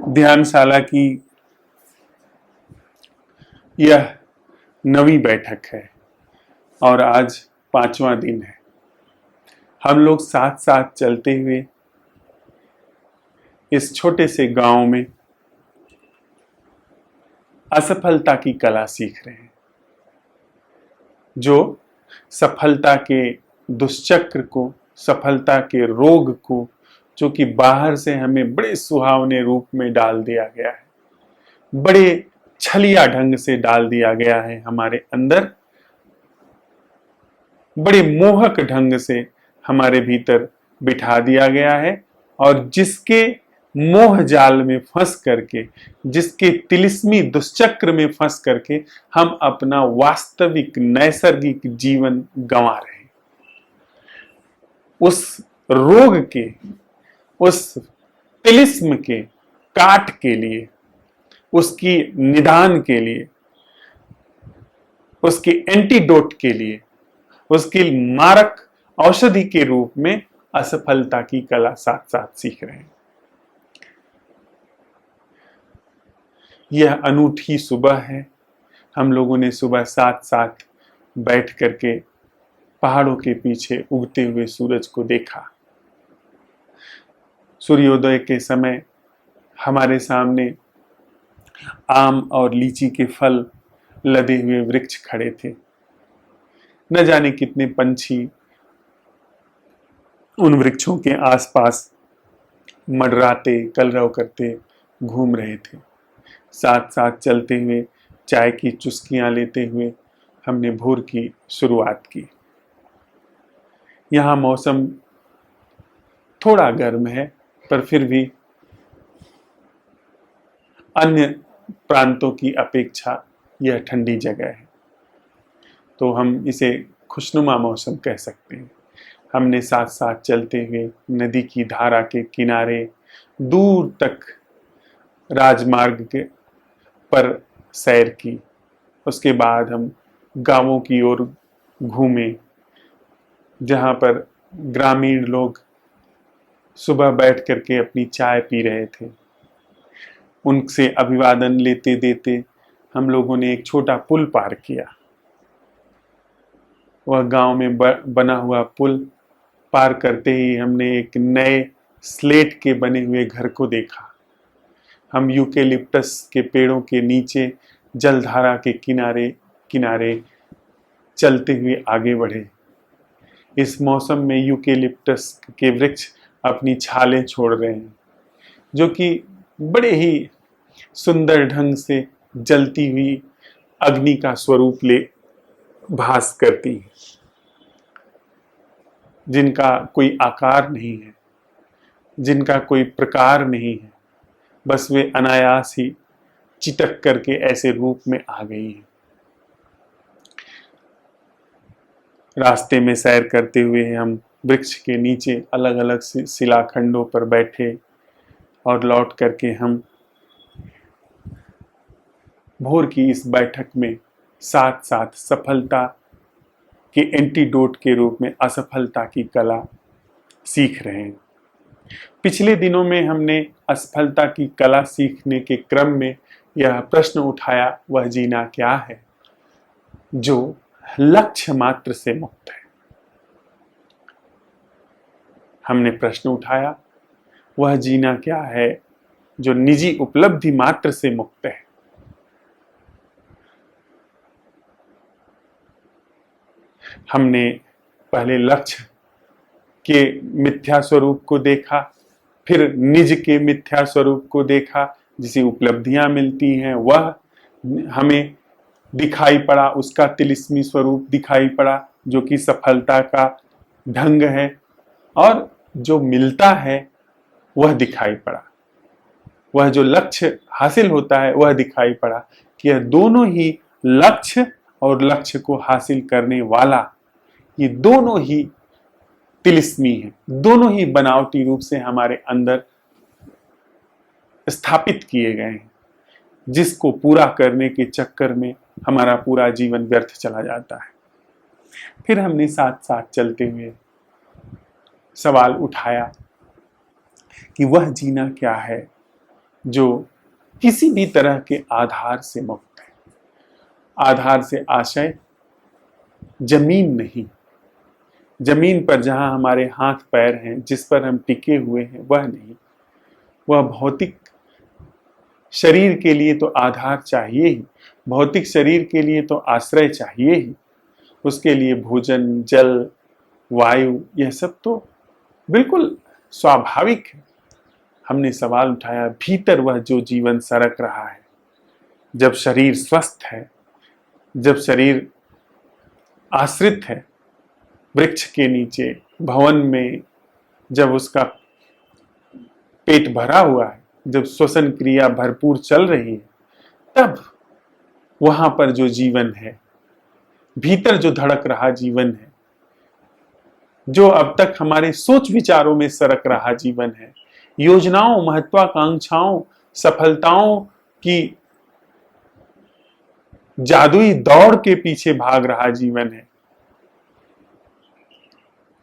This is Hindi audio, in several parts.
ध्यानशाला की यह 9वीं बैठक है और आज 5वां दिन है। हम लोग साथ साथ चलते हुए इस छोटे से गांव में असफलता की कला सीख रहे हैं, जो सफलता के दुष्चक्र को, सफलता के रोग को, जो कि बाहर से हमें बड़े सुहावने रूप में डाल दिया गया है, बड़े छलिया ढंग से डाल दिया गया है हमारे अंदर, बड़े मोहक ढंग से हमारे भीतर बिठा दिया गया है, और जिसके मोह जाल में फंस करके, जिसके तिलिस्मी दुष्चक्र में फंस करके हम अपना वास्तविक नैसर्गिक जीवन गंवा रहे हैं। उस रोग के, उस तिलिस्म के काट के लिए, उसकी निदान के लिए, उसके एंटीडोट के लिए, उसकी मारक औषधि के रूप में असफलता की कला साथ साथ सीख रहे हैं। यह अनूठी सुबह है। हम लोगों ने सुबह साथ साथ बैठ करके पहाड़ों के पीछे उगते हुए सूरज को देखा। सूर्योदय के समय हमारे सामने आम और लीची के फल लदे हुए वृक्ष खड़े थे। न जाने कितने पंछी उन वृक्षों के आसपास मंडराते, कलरव करते घूम रहे थे। साथ साथ चलते हुए, चाय की चुस्कियां लेते हुए हमने भोर की शुरुआत की। यहाँ मौसम थोड़ा गर्म है, पर फिर भी अन्य प्रांतों की अपेक्षा यह ठंडी जगह है, तो हम इसे खुशनुमा मौसम कह सकते हैं। हमने साथ साथ चलते हुए नदी की धारा के किनारे दूर तक राजमार्ग के पर सैर की। उसके बाद हम गांवों की ओर घूमे, जहां पर ग्रामीण लोग सुबह बैठ करके अपनी चाय पी रहे थे। उनसे अभिवादन लेते देते हम लोगों ने एक छोटा पुल पार किया। वह गांव में बना हुआ पुल पार करते ही हमने एक नए स्लेट के बने हुए घर को देखा। हम यूकेलिप्टस के पेड़ों के नीचे जलधारा के किनारे किनारे चलते हुए आगे बढ़े। इस मौसम में यूकेलिप्टस के वृक्ष अपनी छालें छोड़ रहे हैं, जो कि बड़े ही सुंदर ढंग से जलती हुई अग्नि का स्वरूप ले भास करती है, जिनका कोई आकार नहीं है, जिनका कोई प्रकार नहीं है, बस वे अनायास ही चिटक करके ऐसे रूप में आ गई है। रास्ते में सैर करते हुए हम वृक्ष के नीचे अलग अलग शिलाखंडों पर बैठे, और लौट करके हम भोर की इस बैठक में साथ साथ सफलता के एंटीडोट के रूप में असफलता की कला सीख रहे हैं। पिछले दिनों में हमने असफलता की कला सीखने के क्रम में यह प्रश्न उठाया, वह जीना क्या है जो लक्ष्य मात्र से मुक्त है। हमने प्रश्न उठाया, वह जीना क्या है जो निजी उपलब्धि मात्र से मुक्त है। हमने पहले लक्ष्य के मिथ्या स्वरूप को देखा, फिर निज के मिथ्या स्वरूप को देखा, जिसे उपलब्धियां मिलती हैं वह हमें दिखाई पड़ा, उसका तिलिस्मी स्वरूप दिखाई पड़ा, जो कि सफलता का ढंग है, और जो मिलता है वह दिखाई पड़ा, वह जो लक्ष्य हासिल होता है वह दिखाई पड़ा कि यह दोनों ही लक्ष्य और लक्ष्य को हासिल करने वाला, ये दोनों ही तिलिस्मी है, दोनों ही बनावटी रूप से हमारे अंदर स्थापित किए गए हैं, जिसको पूरा करने के चक्कर में हमारा पूरा जीवन व्यर्थ चला जाता है। फिर हमने साथ साथ चलते हुए सवाल उठाया कि वह जीना क्या है जो किसी भी तरह के आधार से मुक्त है। आधार से आशय जमीन नहीं, जमीन पर जहां हमारे हाथ पैर हैं, जिस पर हम टिके हुए हैं, वह नहीं। वह भौतिक शरीर के लिए तो आधार चाहिए ही, भौतिक शरीर के लिए तो आश्रय चाहिए ही। उसके लिए भोजन, जल, वायु, यह सब तो बिल्कुल स्वाभाविक है। हमने सवाल उठाया, भीतर वह जो जीवन सरक रहा है, जब शरीर स्वस्थ है, जब शरीर आश्रित है वृक्ष के नीचे, भवन में, जब उसका पेट भरा हुआ है, जब श्वसन क्रिया भरपूर चल रही है, तब वहां पर जो जीवन है, भीतर जो धड़क रहा जीवन है, जो अब तक हमारे सोच विचारों में सरक रहा जीवन है, योजनाओं, महत्वाकांक्षाओं, सफलताओं की जादुई दौड़ के पीछे भाग रहा जीवन है,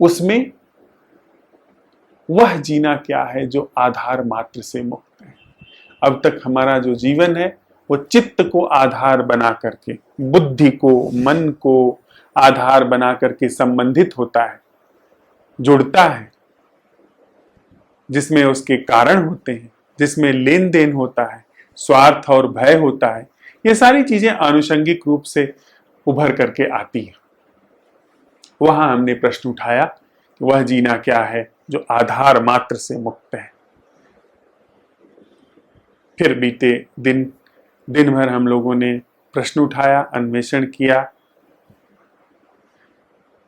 उसमें वह जीना क्या है जो आधार मात्र से मुक्त है। अब तक हमारा जो जीवन है वो चित्त को आधार बना करके, बुद्धि को, मन को आधार बना करके संबंधित होता है, जुड़ता है, जिसमें उसके कारण होते हैं, जिसमें लेन देन होता है, स्वार्थ और भय होता है। ये सारी चीजें आनुषंगिक रूप से उभर करके आती हैं। वहां हमने प्रश्न उठाया कि वह जीना क्या है जो आधार मात्र से मुक्त है। फिर बीते दिन भर हम लोगों ने प्रश्न उठाया, अन्वेषण किया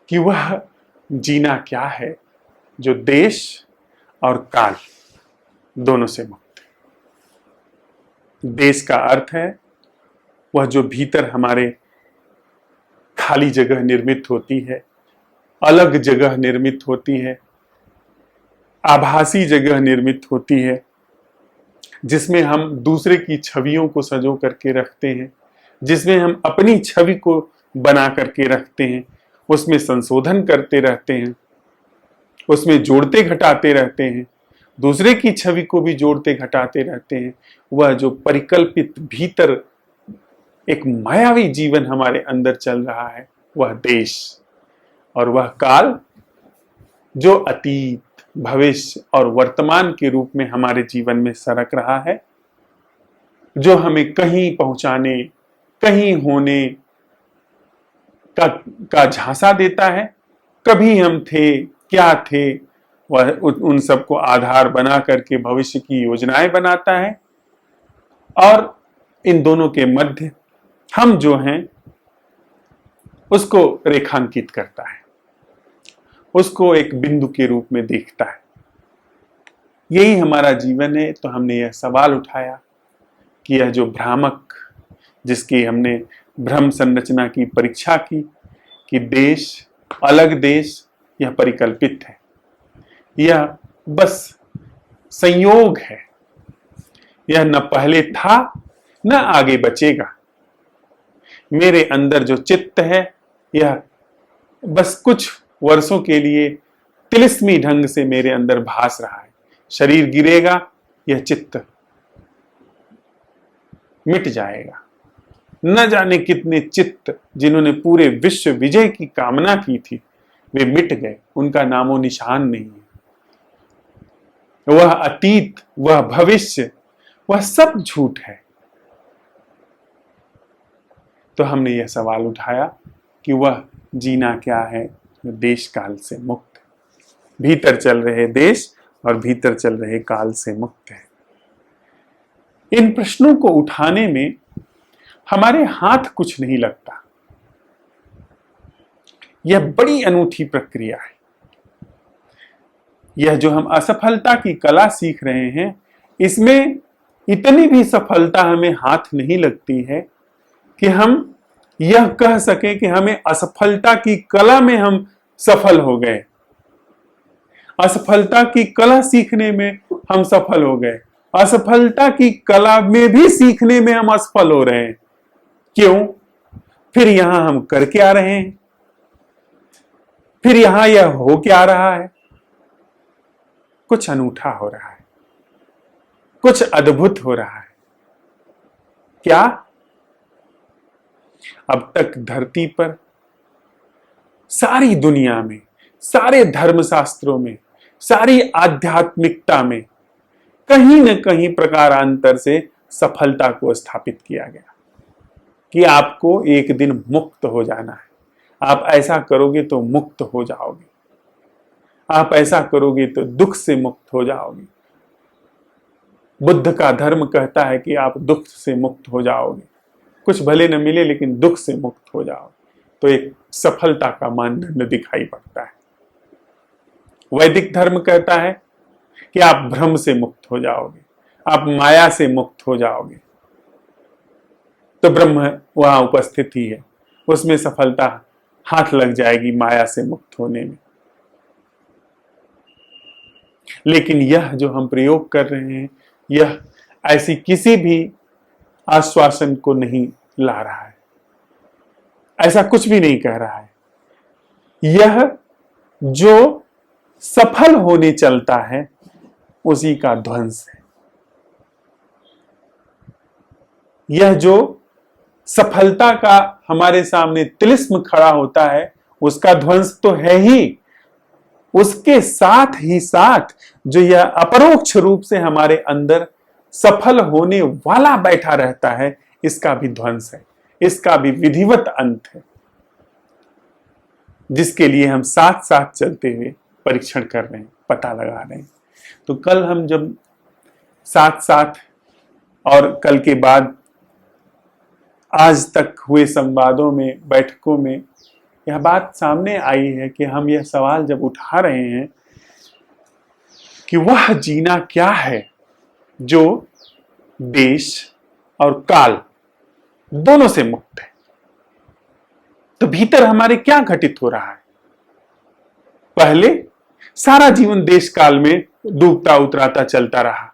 कि वह जीना क्या है जो देश और काल दोनों से मुक्त है। देश का अर्थ है वह जो भीतर हमारे खाली जगह निर्मित होती है, अलग जगह निर्मित होती है, आभासी जगह निर्मित होती है, जिसमें हम दूसरे की छवियों को सजो करके रखते हैं, जिसमें हम अपनी छवि को बना करके रखते हैं, उसमें संशोधन करते रहते हैं, उसमें जोड़ते घटाते रहते हैं, दूसरे की छवि को भी जोड़ते घटाते रहते हैं। वह जो परिकल्पित भीतर एक मायावी जीवन हमारे अंदर चल रहा है, वह देश और वह काल जो अतीत, भविष्य और वर्तमान के रूप में हमारे जीवन में सरक रहा है, जो हमें कहीं पहुंचाने, कहीं होने का झांसा देता है। कभी हम थे, क्या थे, वह उन सबको आधार बना करके भविष्य की योजनाएं बनाता है, और इन दोनों के मध्य हम जो हैं उसको रेखांकित करता है, उसको एक बिंदु के रूप में देखता है। यही हमारा जीवन है। तो हमने यह सवाल उठाया कि यह जो भ्रामक, जिसकी हमने भ्रम संरचना की परीक्षा की कि देश, अलग देश, यह परिकल्पित है, यह बस संयोग है, यह न पहले था न आगे बचेगा। मेरे अंदर जो चित्त है यह बस कुछ वर्षों के लिए तिलिस्मी ढंग से मेरे अंदर भास रहा है। शरीर गिरेगा, यह चित्त मिट जाएगा। न जाने कितने चित्त जिन्होंने पूरे विश्व विजय की कामना की थी, वे मिट गए, उनका नामो निशान नहीं है। वह अतीत, वह भविष्य, वह सब झूठ है। तो हमने यह सवाल उठाया कि वह जीना क्या है जो देश काल से मुक्त है, भीतर चल रहे देश और भीतर चल रहे काल से मुक्त है। इन प्रश्नों को उठाने में हमारे हाथ कुछ नहीं लगता। यह बड़ी अनूठी प्रक्रिया है। यह जो हम असफलता की कला सीख रहे हैं, इसमें इतनी भी सफलता हमें हाथ नहीं लगती है कि हम यह कह सके कि हमें असफलता की कला में हम सफल हो गए, असफलता की कला सीखने में हम सफल हो गए, असफलता की कला में भी सीखने में हम असफल हो रहे हैं। क्यों? फिर यहां हम कर क्या रहे हैं? फिर यहां यह हो क्या रहा है? कुछ अनूठा हो रहा है। कुछ अद्भुत हो रहा है। क्या? अब तक धरती पर सारी दुनिया में, सारे धर्मशास्त्रों में, सारी आध्यात्मिकता में कहीं न कहीं प्रकारांतर से सफलता को स्थापित किया गया कि आपको एक दिन मुक्त हो जाना है। आप ऐसा करोगे तो मुक्त हो जाओगे, आप ऐसा करोगे तो दुख से मुक्त हो जाओगे। बुद्ध का धर्म कहता है कि आप दुख से मुक्त हो जाओगे, कुछ भले न मिले लेकिन दुख से मुक्त हो जाओगे, तो एक सफलता का मानदंड दिखाई पड़ता है। वैदिक धर्म कहता है कि आप भ्रम से मुक्त हो जाओगे, आप माया से मुक्त हो जाओगे, तो ब्रह्म वहां उपस्थित ही है, उसमें सफलता हाथ लग जाएगी माया से मुक्त होने में। लेकिन यह जो हम प्रयोग कर रहे हैं, यह ऐसी किसी भी आश्वासन को नहीं ला रहा है, ऐसा कुछ भी नहीं कह रहा है। यह जो सफल होने चलता है उसी का ध्वंस है। यह जो सफलता का हमारे सामने तिलिस्म खड़ा होता है उसका ध्वंस तो है ही, उसके साथ ही साथ जो यह अपरोक्ष रूप से हमारे अंदर सफल होने वाला बैठा रहता है, इसका भी ध्वंस है, इसका भी विधिवत अंत है, जिसके लिए हम साथ साथ चलते हुए परीक्षण कर रहे हैं, पता लगा रहे हैं। तो कल हम जब साथ साथ और कल के बाद आज तक हुए संवादों में, बैठकों में यह बात सामने आई है कि हम यह सवाल जब उठा रहे हैं कि वह जीना क्या है जो देश और काल दोनों से मुक्त है, तो भीतर हमारे क्या घटित हो रहा है? पहले सारा जीवन देश काल में डूबता उतराता चलता रहा।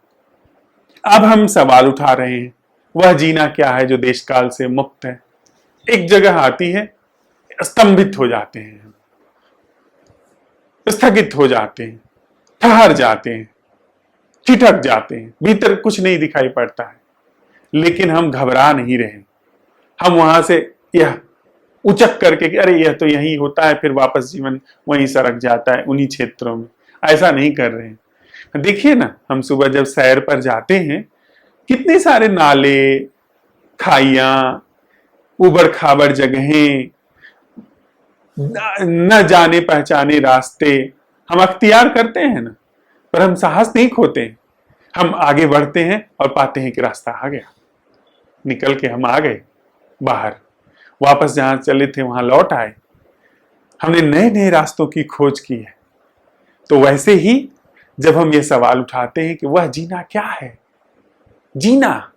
अब हम सवाल उठा रहे हैं, वह जीना क्या है जो देश काल से मुक्त है? एक जगह आती है, स्तंभित हो जाते हैं, स्थगित हो जाते हैं, ठहर जाते हैं, ठिठक जाते हैं, भीतर कुछ नहीं दिखाई पड़ता है। लेकिन हम घबरा नहीं रहे, हम वहां से यह उचक करके कि अरे यह तो यही होता है, फिर वापस जीवन वहीं सरक जाता है उन्हीं क्षेत्रों में, ऐसा नहीं कर रहे हैं। देखिए ना, हम सुबह जब सैर पर जाते हैं, कितने सारे नाले, खाइयां, उबड़ खाबड़ जगहें, न जाने पहचाने रास्ते हम अख्तियार करते हैं ना, पर हम साहस नहीं खोते। हम आगे बढ़ते हैं और पाते हैं कि रास्ता आ गया, निकल के हम आ गए बाहर, वापस जहां चले थे वहां लौट आए, हमने नए नए रास्तों की खोज की है। तो वैसे ही जब हम ये सवाल उठाते हैं कि वह जीना क्या है, जीना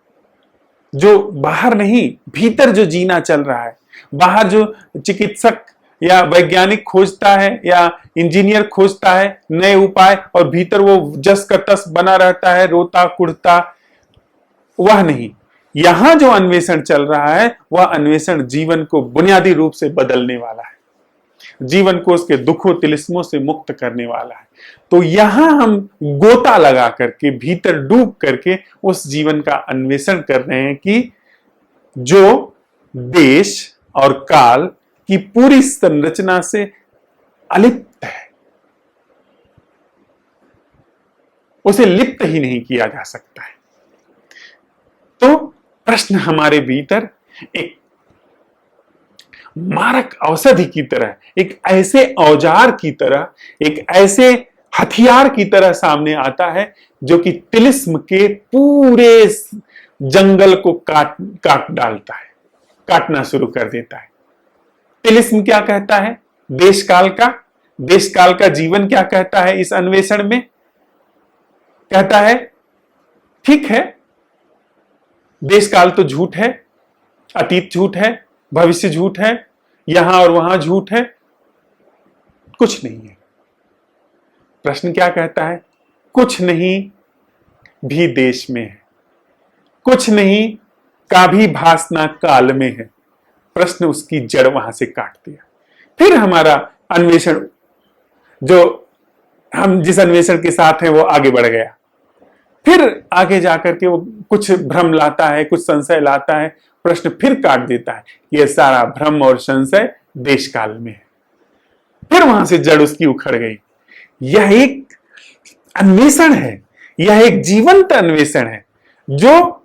जो बाहर नहीं, भीतर जो जीना चल रहा है, बाहर जो चिकित्सक या वैज्ञानिक खोजता है या इंजीनियर खोजता है नए उपाय, और भीतर वो जस का तस बना रहता है, रोता कुढ़ता, वह नहीं। यहां जो अन्वेषण चल रहा है वह अन्वेषण जीवन को बुनियादी रूप से बदलने वाला है, जीवन को उसके दुखों तिलिस्मों से मुक्त करने वाला है। तो यहां हम गोता लगा करके, भीतर डूब करके उस जीवन का अन्वेषण कर रहे हैं कि जो देश और काल की पूरी संरचना से अलिप्त है, उसे लिप्त ही नहीं किया जा सकता है। तो प्रश्न हमारे भीतर एक मारक औषधि की तरह, एक ऐसे औजार की तरह, एक ऐसे हथियार की तरह सामने आता है जो कि तिलिस्म के पूरे जंगल को काट डालता है, काटना शुरू कर देता है। तिलिस्म क्या कहता है? देश काल का जीवन क्या कहता है? इस अन्वेषण में कहता है ठीक है, देश काल तो झूठ है, अतीत झूठ है, भविष्य झूठ है, यहां और वहां झूठ है, कुछ नहीं है। प्रश्न क्या कहता है? कुछ नहीं भी देश में है, कुछ नहीं का भी भासना काल में है। प्रश्न उसकी जड़ वहां से काट दिया। फिर हमारा अन्वेषण, जो हम जिस अन्वेषण के साथ हैं वो आगे बढ़ गया। फिर आगे जाकर के वो कुछ भ्रम लाता है, कुछ संशय लाता है, प्रश्न फिर काट देता है। यह सारा भ्रम और संशय देश काल में है। फिर वहां से जड़ उसकी उखड़ गई। यह एक अन्वेषण है, यह एक जीवंत अन्वेषण है जो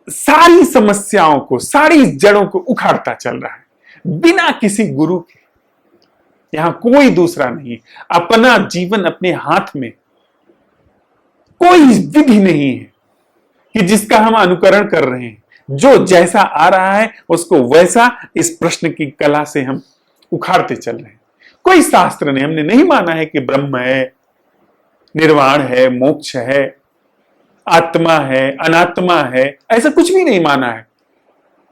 सारी समस्याओं को, सारी जड़ों को उखाड़ता चल रहा है बिना किसी गुरु के। यहां कोई दूसरा नहीं, अपना जीवन अपने हाथ में, कोई विधि नहीं है कि जिसका हम अनुकरण कर रहे हैं। जो जैसा आ रहा है उसको वैसा इस प्रश्न की कला से हम उखाड़ते चल रहे हैं। कोई शास्त्र ने, हमने नहीं माना है कि ब्रह्म है, निर्वाण है, मोक्ष है, आत्मा है, अनात्मा है, ऐसा कुछ भी नहीं माना है।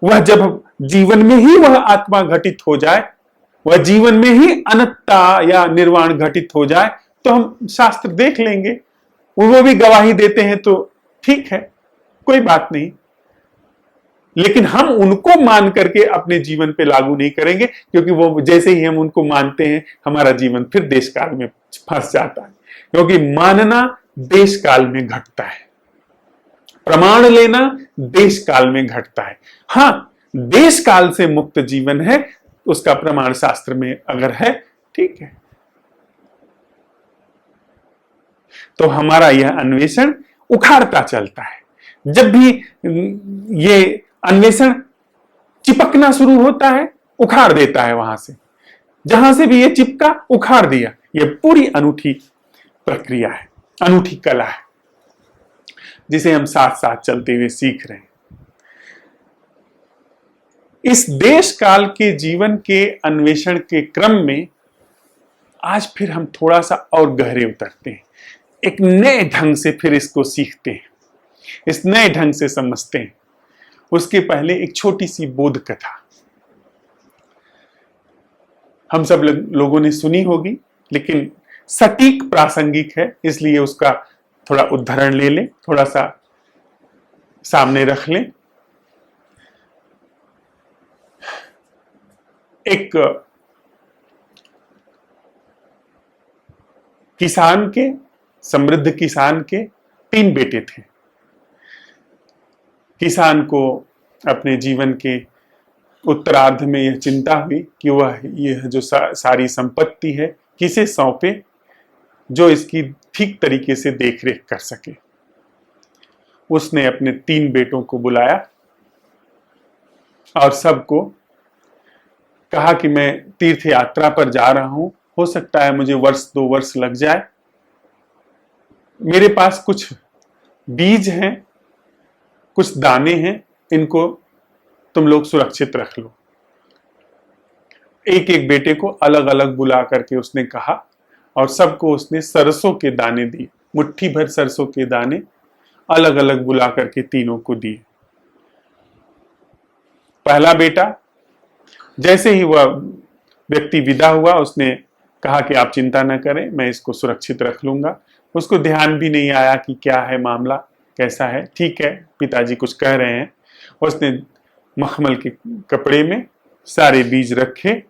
वह जब जीवन में ही वह आत्मा घटित हो जाए, वह जीवन में ही अनंतता या निर्वाण घटित हो जाए, तो हम शास्त्र देख लेंगे। वो भी गवाही देते हैं तो ठीक है, कोई बात नहीं। लेकिन हम उनको मान करके अपने जीवन पे लागू नहीं करेंगे, क्योंकि वो जैसे ही हम उनको मानते हैं हमारा जीवन फिर देश काल में फंस जाता है। क्योंकि मानना देश काल में घटता है, प्रमाण लेना देश काल में घटता है। हां, देश काल से मुक्त जीवन है, उसका प्रमाण शास्त्र में अगर है, ठीक है। तो हमारा यह अन्वेषण उखाड़ता चलता है। जब भी ये अन्वेषण चिपकना शुरू होता है, उखाड़ देता है वहां से। जहां से भी ये चिपका, उखाड़ दिया। यह पूरी अनूठी प्रक्रिया है, अनूठी कला है, जिसे हम साथ साथ चलते हुए सीख रहे हैं। इस देश काल के जीवन के अन्वेषण के क्रम में आज फिर हम थोड़ा सा और गहरे उतरते हैं, एक नए ढंग से फिर इसको सीखते हैं, इस नए ढंग से समझते हैं। उसके पहले एक छोटी सी बोध कथा हम सब लोगों ने सुनी होगी, लेकिन सटीक प्रासंगिक है, इसलिए उसका थोड़ा उदाहरण ले लें, थोड़ा सा सामने रख लें। एक किसान के, समृद्ध किसान के 3 बेटे थे। किसान को अपने जीवन के उत्तरार्ध में यह चिंता हुई कि वह यह जो सारी संपत्ति है किसे सौंपे जो इसकी ठीक तरीके से देखरेख कर सके। उसने अपने 3 बेटों को बुलाया और सबको कहा कि मैं तीर्थ यात्रा पर जा रहा हूं, हो सकता है मुझे 1-2 वर्ष लग जाए। मेरे पास कुछ बीज हैं, कुछ दाने हैं, इनको तुम लोग सुरक्षित रख लो। एक एक बेटे को अलग अलग बुला करके उसने कहा और सबको उसने सरसों के दाने दिए, मुट्ठी भर सरसों के दाने अलग अलग बुला करके तीनों को दिए। पहला बेटा, जैसे ही वह व्यक्ति विदा हुआ, उसने कहा कि आप चिंता न करें, मैं इसको सुरक्षित रख लूंगा। उसको ध्यान भी नहीं आया कि क्या है मामला, कैसा है। ठीक है, पिताजी कुछ कह रहे हैं। उसने मखमल के कपड़े में सारे बीज रखे,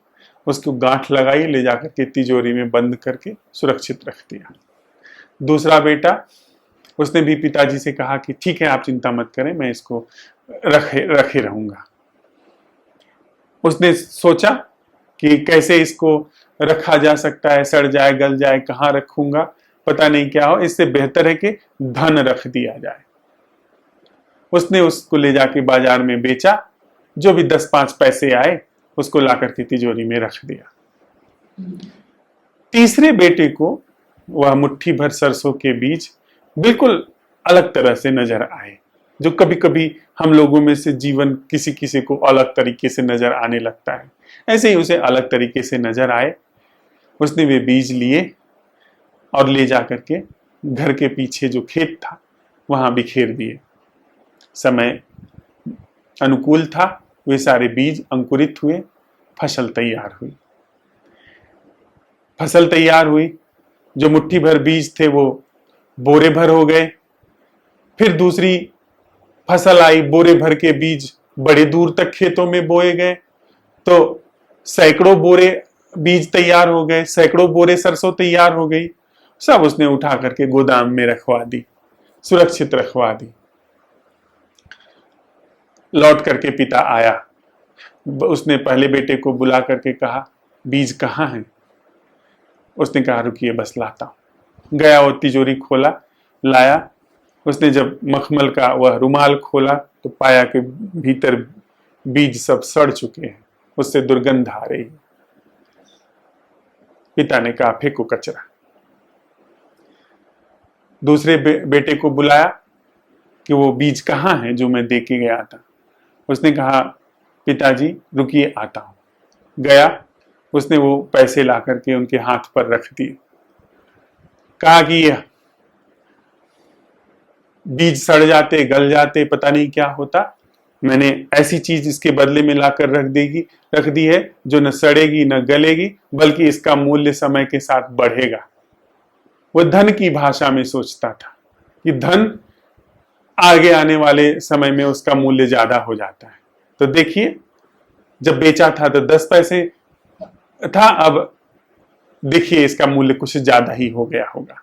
उसको गांठ लगाई, ले जाकर के तिजोरी में बंद करके सुरक्षित रख दिया। दूसरा बेटा, उसने भी पिताजी से कहा कि ठीक है, आप चिंता मत करें, मैं इसको रखे रहूंगा। उसने सोचा कि कैसे इसको रखा जा सकता है, सड़ जाए, गल जाए, कहाँ रखूंगा, पता नहीं क्या हो, इससे बेहतर है कि धन रख दिया जाए। उसने उसको ले जाके बाजार में बेचा, जो भी 10-5 पैसे आए उसको ला करके तिजोरी में रख दिया। तीसरे बेटे को वह मुट्ठी भर सरसों के बीज बिल्कुल अलग तरह से नजर आए। जो कभी कभी हम लोगों में से जीवन किसी किसी को अलग तरीके से नजर आने लगता है, ऐसे ही उसे अलग तरीके से नजर आए। उसने वे बीज लिए और ले जाकर के घर के पीछे जो खेत था वहां बिखेर दिए। समय अनुकूल था, वे सारे बीज अंकुरित हुए, फसल तैयार हुई। फसल तैयार हुई, जो मुट्ठी भर बीज थे वो बोरे भर हो गए। फिर दूसरी फसल आई, बोरे भर के बीज बड़े दूर तक खेतों में बोए गए, तो सैकड़ों बोरे बीज तैयार हो गए, सैकड़ों बोरे सरसों तैयार हो गई। सब उसने उठा करके गोदाम में रखवा दी, सुरक्षित रखवा दी। लौट करके पिता आया, उसने पहले बेटे को बुला करके कहा, बीज कहाँ है? उसने कहा, रुकिए बस लाता हूं। गया, वो तिजोरी खोला, लाया। उसने जब मखमल का वह रुमाल खोला तो पाया कि भीतर बीज सब सड़ चुके हैं, उससे दुर्गंध आ रही है। पिता ने कहा, फेंको कचरा। दूसरे बेटे को बुलाया कि वो बीज कहाँ है जो मैं दे के गया था। उसने कहा, पिताजी रुकिए आता हूं। गया, उसने वो पैसे ला करके उनके हाथ पर रख दिए। कहा कि यह बीज सड़ जाते, गल जाते, पता नहीं क्या होता, मैंने ऐसी चीज इसके बदले में लाकर रख दी है जो न सड़ेगी न गलेगी, बल्कि इसका मूल्य समय के साथ बढ़ेगा। वो धन की भाषा में सोचता था कि धन आगे आने वाले समय में उसका मूल्य ज्यादा हो जाता है। तो देखिए, जब बेचा था तो 10 पैसे था, अब देखिए इसका मूल्य कुछ ज्यादा ही हो गया होगा।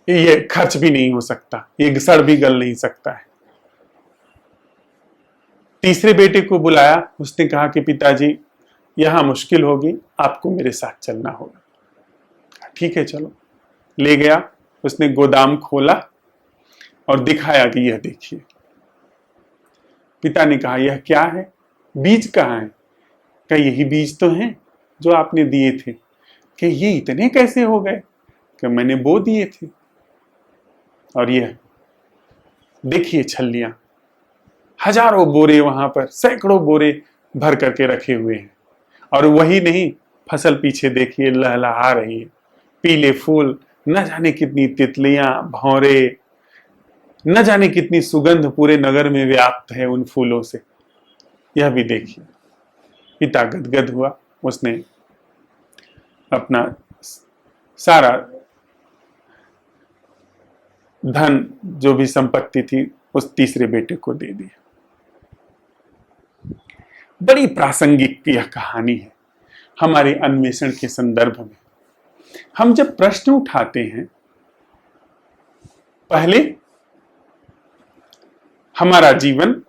ये खर्च भी नहीं हो सकता, ये सड़ भी गल नहीं सकता है। तीसरे बेटे को बुलाया, उसने कहा कि पिताजी यहां मुश्किल होगी, आपको मेरे साथ चलना होगा। ठीक है चलो। ले गया, उसने गोदाम खोला और दिखाया कि यह देखिए। पिता ने कहा, यह क्या है? बीज कहाँ है? क्या यही बीज तो हैं जो आपने दिए थे? कि ये इतने कैसे हो गए? कि मैंने बो दिए थे। और यह देखिए छल्लियां, हजारों बोरे वहां पर, सैकड़ों बोरे भर करके रखे हुए हैं। और वही नहीं, फसल पीछे देखिए लहलहा रही है, पीले फूल, न जाने कितनी तितलियां, भौरे, न जाने कितनी सुगंध पूरे नगर में व्याप्त है उन फूलों से। यह भी देखिए। पिता गदगद हुआ, उसने अपना सारा धन, जो भी संपत्ति थी, उस तीसरे बेटे को दे दिया। बड़ी प्रासंगिक यह कहानी है हमारे अन्वेषण के संदर्भ में। हम जब प्रश्न उठाते हैं, पहले हमारा जीवन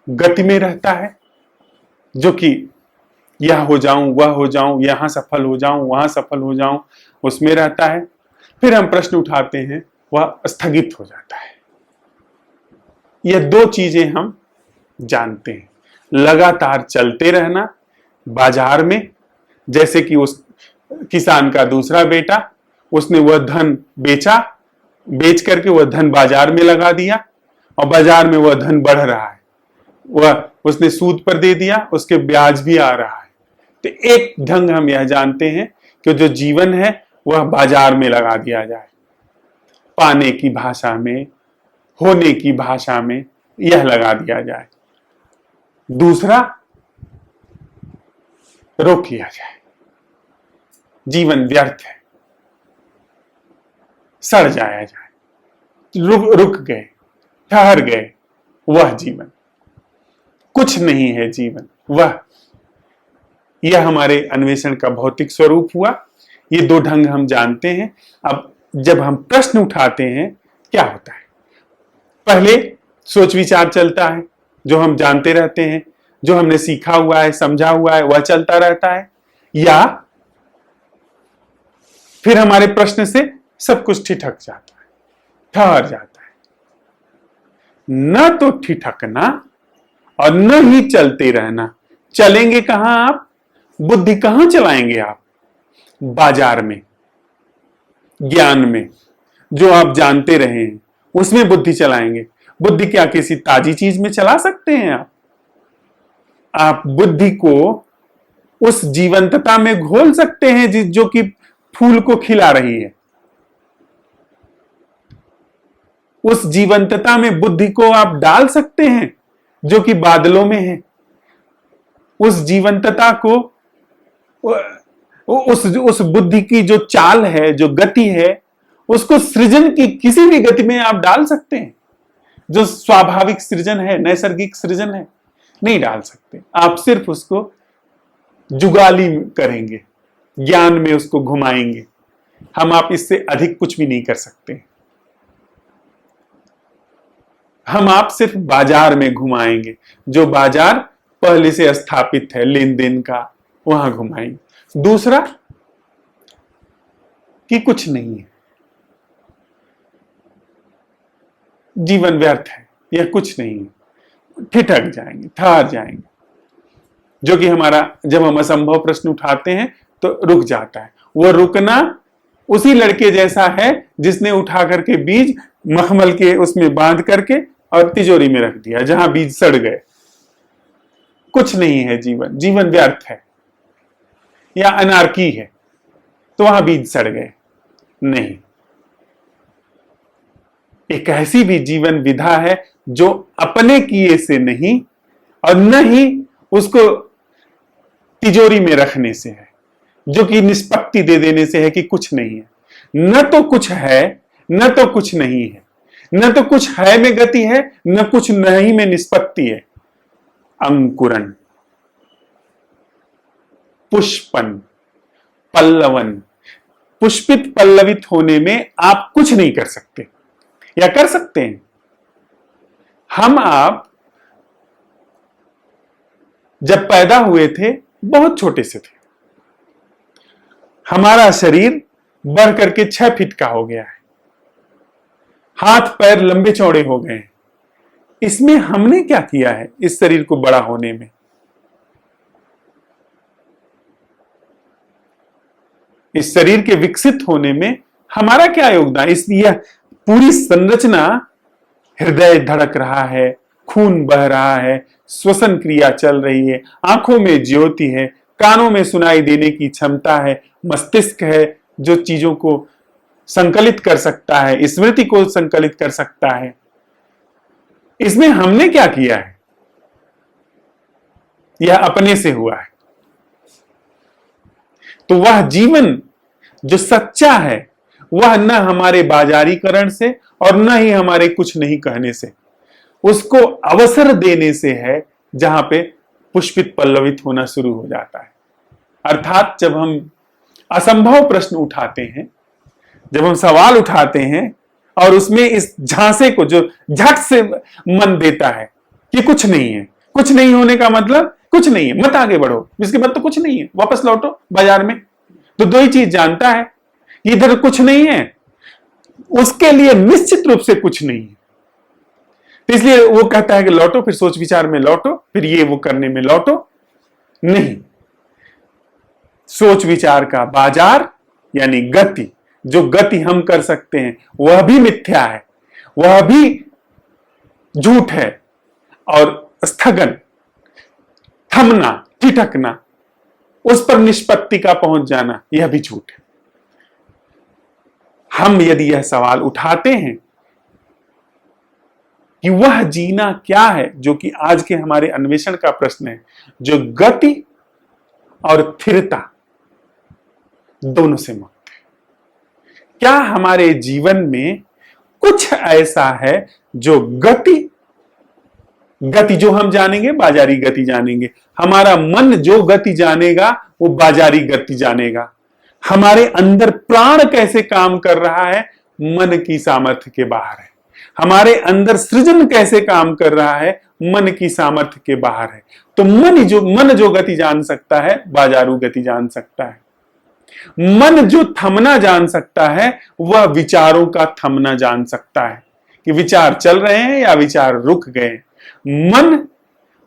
गति में रहता है, जो कि यह हो जाऊं, वह हो जाऊं, यहां सफल हो जाऊं, वहां सफल हो जाऊं, उसमें रहता है। फिर हम प्रश्न उठाते हैं, वह स्थगित हो जाता है। यह दो चीजें हम जानते हैं। लगातार चलते रहना बाजार में, जैसे कि उस किसान का दूसरा बेटा, उसने वह धन बेचा, बेच करके वह धन बाजार में लगा दिया और बाजार में वह धन बढ़ रहा है। वह उसने सूद पर दे दिया, उसके ब्याज भी आ रहा है। तो एक ढंग हम यह जानते हैं कि जो जीवन है वह बाजार में लगा दिया जाए, पाने की भाषा में, होने की भाषा में यह लगा दिया जाए। दूसरा, रोक लिया जाए, जीवन व्यर्थ है, सड़ जाया जाए, रुक गए, ठहर गए, वह जीवन। कुछ नहीं है जीवन वह। यह हमारे अन्वेषण का भौतिक स्वरूप हुआ। ये दो ढंग हम जानते हैं। अब जब हम प्रश्न उठाते हैं, क्या होता है? पहले सोच विचार चलता है, जो हम जानते रहते हैं, जो हमने सीखा हुआ है, समझा हुआ है, वह चलता रहता है। या फिर हमारे प्रश्न से सब कुछ ठिठक जाता है, ठहर जाता है। न तो ठिठकना और न ही चलते रहना। चलेंगे कहां आप? बुद्धि कहां चलाएंगे आप? बाजार में, ज्ञान में, जो आप जानते रहे हैं उसमें बुद्धि चलाएंगे। बुद्धि क्या किसी ताजी चीज में चला सकते हैं आप बुद्धि को उस जीवंतता में घोल सकते हैं जो कि फूल को खिला रही है। उस जीवंतता में बुद्धि को आप डाल सकते हैं जो कि बादलों में है। उस जीवंतता को, उस बुद्धि की जो चाल है, जो गति है, उसको सृजन की किसी भी गति में आप डाल सकते हैं। जो स्वाभाविक सृजन है, नैसर्गिक सृजन है, नहीं डाल सकते। आप सिर्फ उसको जुगाली करेंगे, ज्ञान में उसको घुमाएंगे। हम आप इससे अधिक कुछ भी नहीं कर सकते। हम आप सिर्फ बाजार में घुमाएंगे, जो बाजार पहले से स्थापित है लेन देन का, वहां घुमाएंगे। दूसरा कि कुछ नहीं है, जीवन व्यर्थ है, यह कुछ नहीं है, ठिठक जाएंगे, ठहर जाएंगे। जो कि हमारा जब हम असंभव प्रश्न उठाते हैं तो रुक जाता है। वह रुकना उसी लड़के जैसा है जिसने उठा करके बीज मखमल के उसमें बांध करके और तिजोरी में रख दिया, जहां बीज सड़ गए। कुछ नहीं है जीवन, जीवन व्यर्थ है या अनारकी है, तो वहां बीज सड़ गए। नहीं, एक ऐसी भी जीवन विधा है जो अपने किए से नहीं और न ही उसको तिजोरी में रखने से है, जो कि निष्पत्ति दे देने से है कि कुछ नहीं है। न तो कुछ है, न तो कुछ नहीं है, न तो कुछ है में गति है, न कुछ नहीं में निष्पत्ति है। अंकुरन, पुष्पन, पल्लवन। पुष्पित पल्लवित होने में आप कुछ नहीं कर सकते, या कर सकते हैं? हम आप जब पैदा हुए थे बहुत छोटे से थे, हमारा शरीर बढ़ करके 6 फीट का हो गया है, हाथ पैर लंबे चौड़े हो गए हैं। इसमें हमने क्या किया है इस शरीर को बड़ा होने में? इस शरीर के विकसित होने में हमारा क्या योगदान? इसलिए पूरी संरचना, हृदय धड़क रहा है, खून बह रहा है, श्वसन क्रिया चल रही है, आंखों में ज्योति है, कानों में सुनाई देने की क्षमता है, मस्तिष्क है जो चीजों को संकलित कर सकता है, स्मृति को संकलित कर सकता है। इसमें हमने क्या किया है? यह अपने से हुआ है। तो वह जीवन जो सच्चा है वह न हमारे बाजारीकरण से और न ही हमारे कुछ नहीं कहने से, उसको अवसर देने से है, जहां पे पुष्पित पल्लवित होना शुरू हो जाता है। अर्थात जब हम असंभव प्रश्न उठाते हैं, जब हम सवाल उठाते हैं और उसमें इस झांसे को जो झट से मन देता है कि कुछ नहीं है, कुछ नहीं होने का मतलब कुछ नहीं है, मत आगे बढ़ो, इसके बाद तो कुछ नहीं है, वापस लौटो बाजार में। तो दो ही चीज जानता है कि इधर कुछ नहीं है, उसके लिए निश्चित रूप से कुछ नहीं है। तो इसलिए वो कहता है कि लौटो, फिर सोच विचार में लौटो, फिर ये वो करने में लौटो। नहीं, सोच विचार का बाजार यानी गति, जो गति हम कर सकते हैं वह भी मिथ्या है, वह भी झूठ है। और स्थगन, थमना, ठिठकना, उस पर निष्पत्ति का पहुंच जाना, यह भी झूठ है। हम यदि यह सवाल उठाते हैं कि वह जीना क्या है, जो कि आज के हमारे अन्वेषण का प्रश्न है, जो गति और स्थिरता दोनों से मुक्त है। क्या हमारे जीवन में कुछ ऐसा है जो गति जो हम जानेंगे, बाजारी गति जानेंगे। हमारा मन जो गति जानेगा वो बाजारी गति जानेगा। हमारे अंदर प्राण कैसे काम कर रहा है, मन की सामर्थ्य के बाहर है। हमारे अंदर सृजन कैसे काम कर रहा है, मन की सामर्थ्य के बाहर है। तो मन जो गति जान सकता है, बाजारू गति जान सकता है। मन जो थमना जान सकता है, वह विचारों का थमना जान सकता है कि विचार चल रहे हैं या विचार रुक गए। मन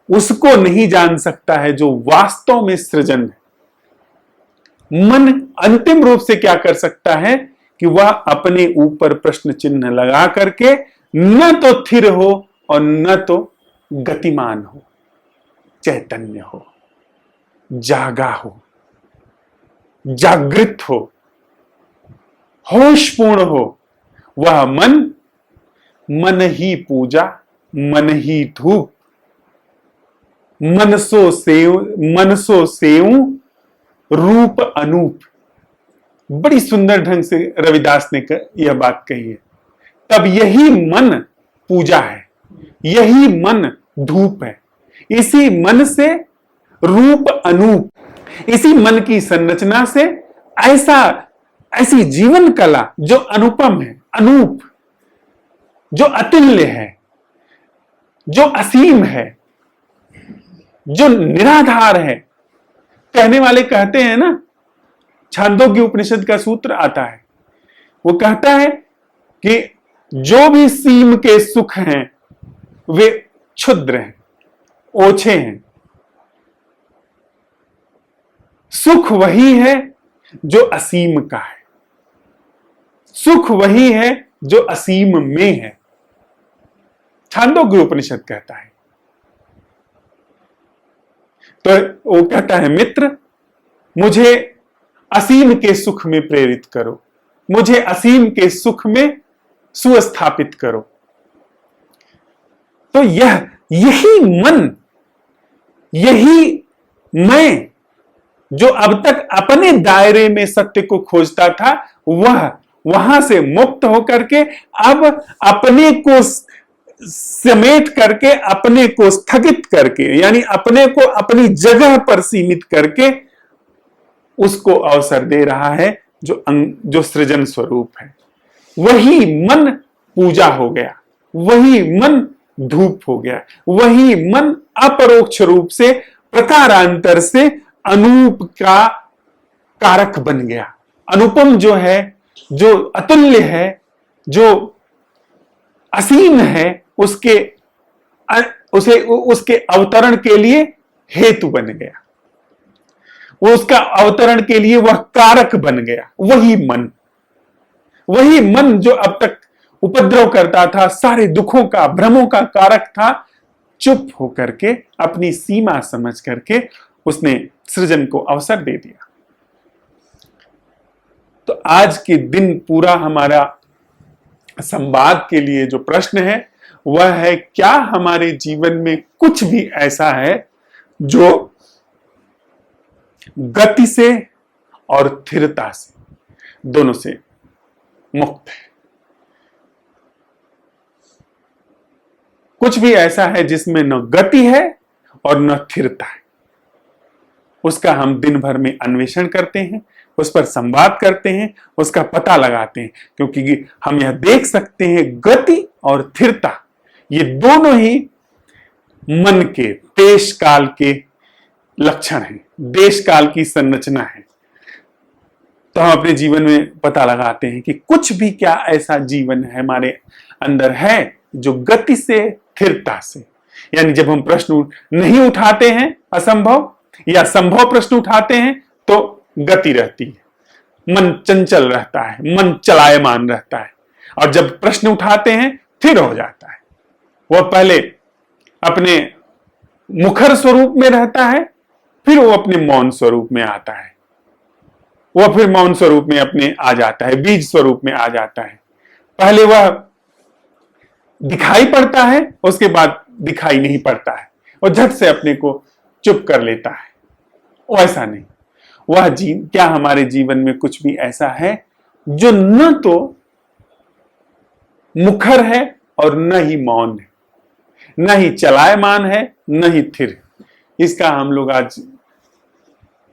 उसको नहीं जान सकता है जो वास्तव में सृजन है। मन अंतिम रूप से क्या कर सकता है कि वह अपने ऊपर प्रश्न चिन्ह लगा करके न तो स्थिर हो और न तो गतिमान हो, चैतन्य हो, जागा हो, जागृत हो, होशपूर्ण हो। वह मन ही पूजा, मन ही धूप, मनसो सेव रूप अनूप। बड़ी सुंदर ढंग से रविदास ने यह बात कही है। तब यही मन पूजा है, यही मन धूप है, इसी मन से रूप अनूप, इसी मन की संरचना से ऐसी जीवन कला जो अनुपम है, अनूप, जो अतुल्य है, जो असीम है, जो निराधार है। कहने वाले कहते हैं ना, छांदोग्य उपनिषद का सूत्र आता है, वो कहता है कि जो भी सीम के सुख हैं वे क्षुद्र हैं, ओछे हैं। सुख वही है जो असीम का है, सुख वही है जो असीम में है, छांदोग्य उपनिषद कहता है। तो वो कहता है, मित्र मुझे असीम के सुख में प्रेरित करो, मुझे असीम के सुख में सुस्थापित करो। तो यही मन, यही मैं जो अब तक अपने दायरे में सत्य को खोजता था, वह वहां से मुक्त होकर के अब अपने को समेट करके, अपने को स्थगित करके, यानी अपने को अपनी जगह पर सीमित करके उसको अवसर दे रहा है जो सृजन स्वरूप है। वही मन पूजा हो गया, वही मन धूप हो गया, वही मन अपरोक्ष रूप से प्रकारांतर से अनूप का कारक बन गया। अनुपम जो है, जो अतुल्य है, जो असीम है, उसके अवतरण के लिए हेतु बन गया, वो उसका अवतरण के लिए वह कारक बन गया। वही मन जो अब तक उपद्रव करता था, सारे दुखों का, भ्रमों का कारक था, चुप होकर के अपनी सीमा समझ करके उसने सृजन को अवसर दे दिया। तो आज के दिन पूरा हमारा संवाद के लिए जो प्रश्न है वह है, क्या हमारे जीवन में कुछ भी ऐसा है जो गति से और स्थिरता से, दोनों से मुक्त है? कुछ भी ऐसा है जिसमें न गति है और न स्थिरता है, उसका हम दिन भर में अन्वेषण करते हैं, उस पर संवाद करते हैं, उसका पता लगाते हैं, क्योंकि हम यह देख सकते हैं गति और स्थिरता ये दोनों ही मन के देश काल के लक्षण हैं, देश काल की संरचना है। तो हम अपने जीवन में पता लगाते हैं कि कुछ भी क्या ऐसा जीवन है हमारे अंदर है जो गति से, स्थिरता से, यानी जब हम प्रश्न नहीं उठाते हैं असंभव या संभव प्रश्न उठाते हैं तो गति रहती है, मन चंचल रहता है, मन चलायमान रहता है, और जब प्रश्न उठाते हैं स्थिर हो जाता है। वह पहले अपने मुखर स्वरूप में रहता है, फिर वो अपने मौन स्वरूप में आता है, वह फिर मौन स्वरूप में अपने आ जाता है, बीज स्वरूप में आ जाता है। पहले वह दिखाई पड़ता है, उसके बाद दिखाई नहीं पड़ता है, और झट से अपने को चुप कर लेता है। वैसा नहीं, वह क्या हमारे जीवन में कुछ भी ऐसा है जो न तो मुखर है और न ही मौन है, न ही चलायमान है, न ही स्थिर। इसका हम लोग आज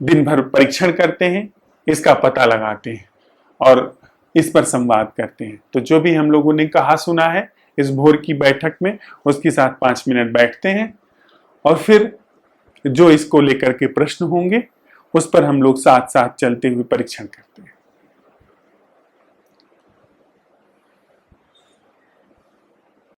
दिन भर परीक्षण करते हैं, इसका पता लगाते हैं और इस पर संवाद करते हैं। तो जो भी हम लोगों ने कहा सुना है इस भोर की बैठक में, उसके साथ 5 मिनट बैठते हैं और फिर जो इसको लेकर के प्रश्न होंगे उस पर हम लोग साथ साथ चलते हुए परीक्षण करते हैं।